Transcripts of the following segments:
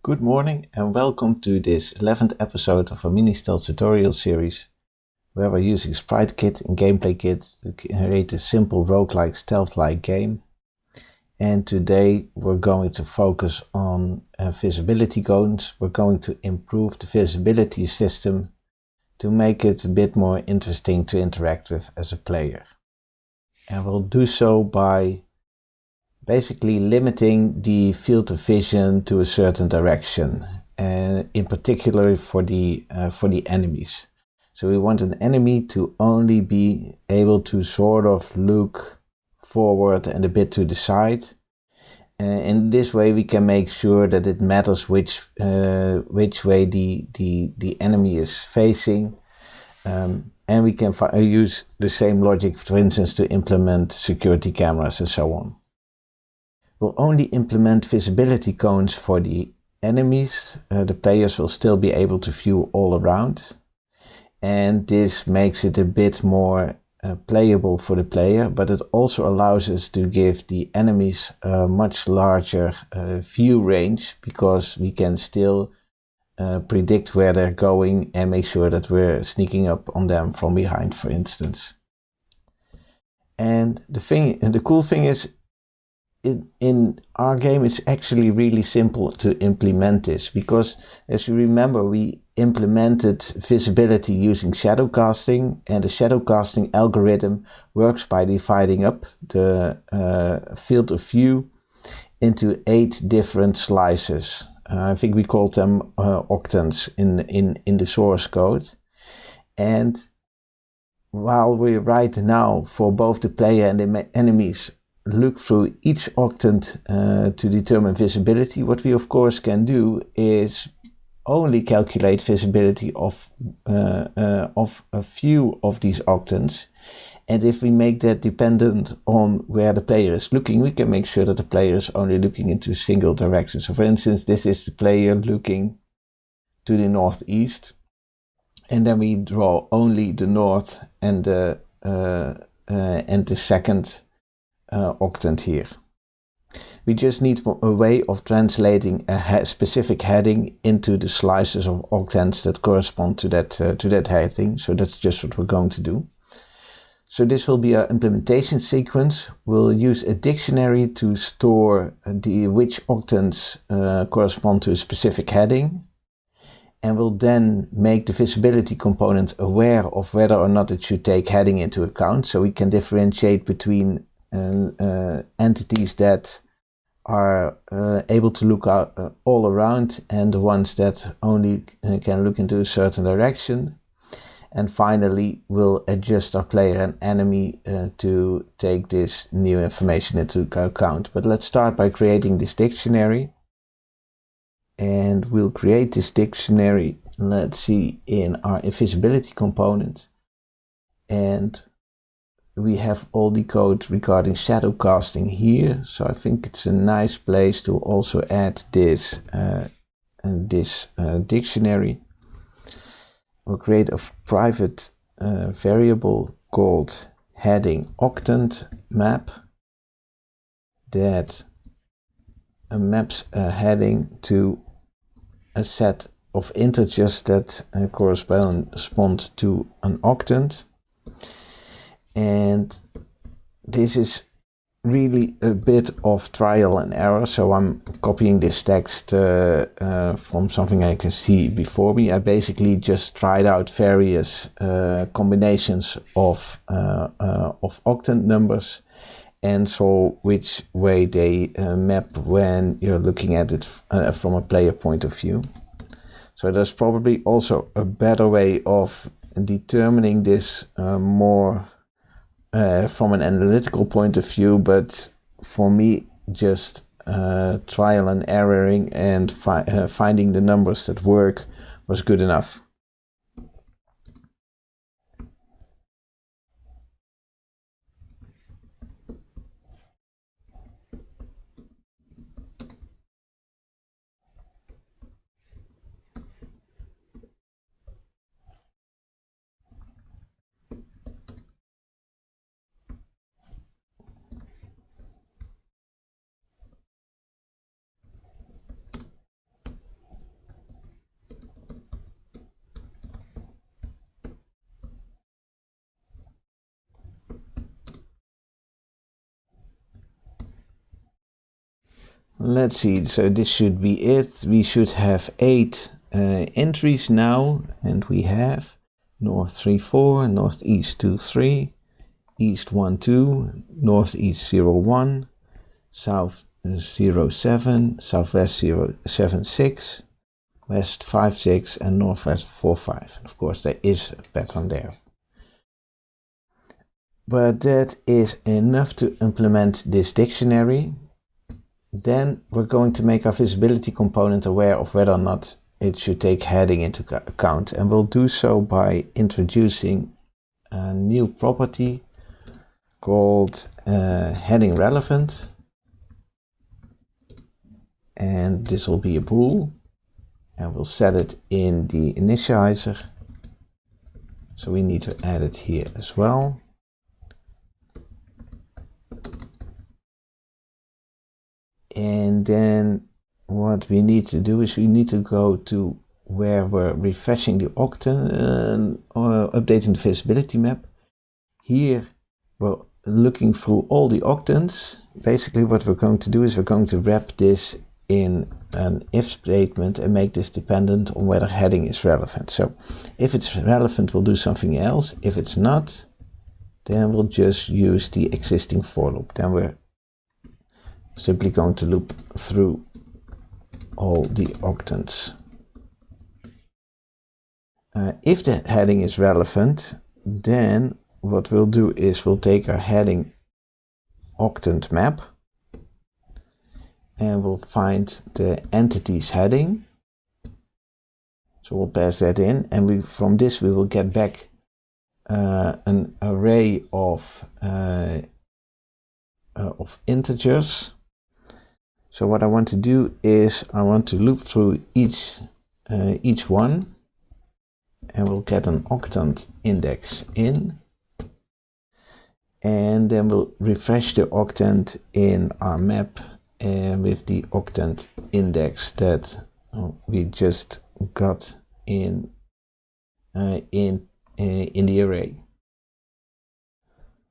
Good morning and welcome to this 11th episode of a MiniStealth tutorial series where we're using SpriteKit and GameplayKit to create a simple roguelike stealth-like game. And today we're going to focus on visibility cones. We're going to improve the visibility system to make it a bit more interesting to interact with as a player. And we'll do so by basically limiting the field of vision to a certain direction, and in particular for the enemies. So we want an enemy to only be able to sort of look forward and a bit to the side. In this way we can make sure that it matters which way the enemy is facing, and we can use the same logic, for instance, to implement security cameras and so on. We'll only implement visibility cones for the enemies. The players will still be able to view all around, and this makes it a bit more playable for the player, but it also allows us to give the enemies a much larger view range, because we can still predict where they're going and make sure that we're sneaking up on them from behind, for instance. And the cool thing is, in our game it's actually really simple to implement this, because as you remember, we implemented visibility using shadow casting, and the shadow casting algorithm works by dividing up the field of view into 8 different slices. I think we called them octants in the source code. And while we right now, for both the player and the enemies, look through each octant to determine visibility, what we of course can do is only calculate visibility of a few of these octants. And if we make that dependent on where the player is looking, we can make sure that the player is only looking into a single direction. So for instance, this is the player looking to the northeast, and then we draw only the north and the second octant here. We just need a way of translating a specific heading into the slices of octants that correspond to that heading. So that's just what we're going to do. So this will be our implementation sequence. We'll use a dictionary to store which octants correspond to a specific heading, and we'll then make the visibility component aware of whether or not it should take heading into account, so we can differentiate between entities that are able to look out all around and the ones that only can look into a certain direction. And finally, we'll adjust our player and enemy to take this new information into account. But let's start by creating this dictionary. And we'll create this dictionary, let's see, in our invisibility component. And we have all the code regarding shadow casting here, so I think it's a nice place to also add this dictionary. We'll create a private variable called heading octant map that maps a heading to a set of integers that correspond to an octant. And this is really a bit of trial and error, so I'm copying this text from something I can see before me. I basically just tried out various combinations of octant numbers and saw which way they map when you're looking at it from a player point of view. So there's probably also a better way of determining this more from an analytical point of view, but for me, just trial and erroring and finding the numbers that work was good enough. Let's see, so this should be it. We should have 8 entries now, and we have north 3, 4, northeast 2, 3, east 1, 2, northeast 0, 1, south 0, 7, southwest 0, 7, 6, west 5, 6, and northwest 4, 5. Of course, there is a pattern there. But that is enough to implement this dictionary. Then we're going to make our visibility component aware of whether or not it should take heading into account. And we'll do so by introducing a new property called heading relevant. And this will be a bool. And we'll set it in the initializer. So we need to add it here as well. And then what we need to do is we need to go to where we're refreshing the octant or updating the visibility map. Here we're looking through all the octants. Basically what we're going to do is we're going to wrap this in an if statement and make this dependent on whether heading is relevant. So if it's relevant, we'll do something else. If it's not, then we'll just use the existing for loop. Then we're simply going to loop through all the octants. If the heading is relevant, then what we'll do is we'll take our heading octant map and we'll find the entity's heading. So we'll pass that in, and from this we will get back an array of integers. So what I want to do is I want to loop through each one, and we'll get an octant index in, and then we'll refresh the octant in our map with the octant index that we just got in the array.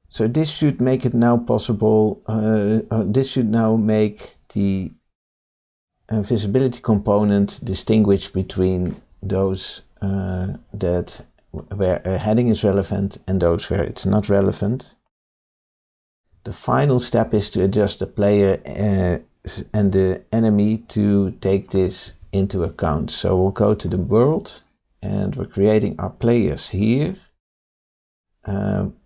So this should make it now possible. This should now make the visibility component distinguish between those where a heading is relevant and those where it's not relevant. The final step is to adjust the player and the enemy to take this into account. So we'll go to the world and we're creating our players here.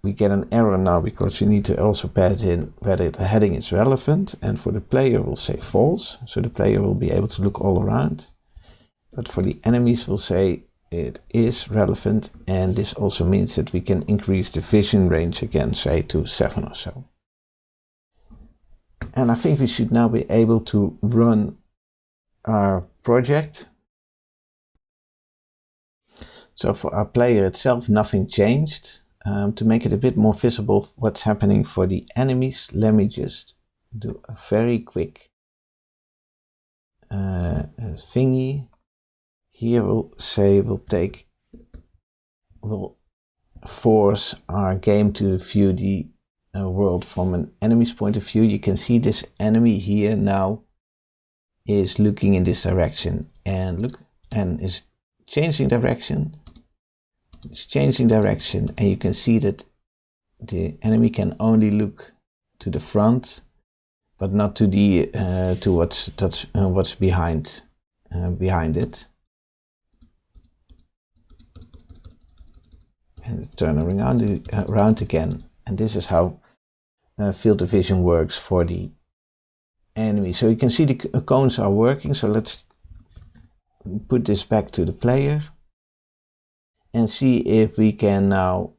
We get an error now because we need to also pass in whether the heading is relevant, and for the player we'll say false, so the player will be able to look all around. But for the enemies we'll say it is relevant, and this also means that we can increase the vision range again, say to 7 or so. And I think we should now be able to run our project. So for our player itself, nothing changed. To make it a bit more visible what's happening for the enemies, let me just do a very quick thingy. Here we'll say we'll force our game to view the world from an enemy's point of view. You can see this enemy here now is looking in this direction, and look, and is changing direction. It's changing direction, and you can see that the enemy can only look to the front, but not to the to what's behind it. And turn around again, and this is how field of vision works for the enemy. So you can see the cones are working. So let's put this back to the player and see if we can now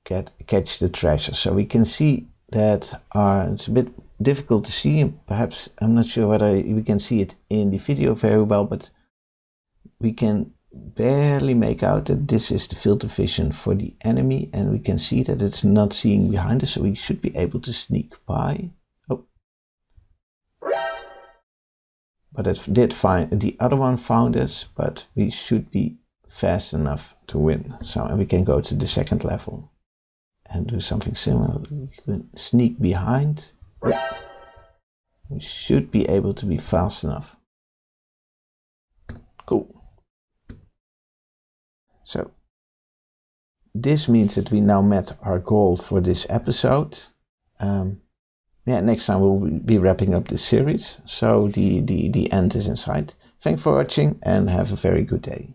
catch the treasure. So we can see that it's a bit difficult to see, and perhaps I'm not sure whether we can see it in the video very well, but we can barely make out that this is the field of vision for the enemy, and we can see that it's not seeing behind us, so we should be able to sneak by. Oh, but it did find, the other one found us, but we should be fast enough to win. So, and we can go to the second level and do something similar. We can sneak behind. We should be able to be fast enough. Cool. So this means that we now met our goal for this episode. Next time we'll be wrapping up this series. So the end is in sight. Thanks for watching and have a very good day.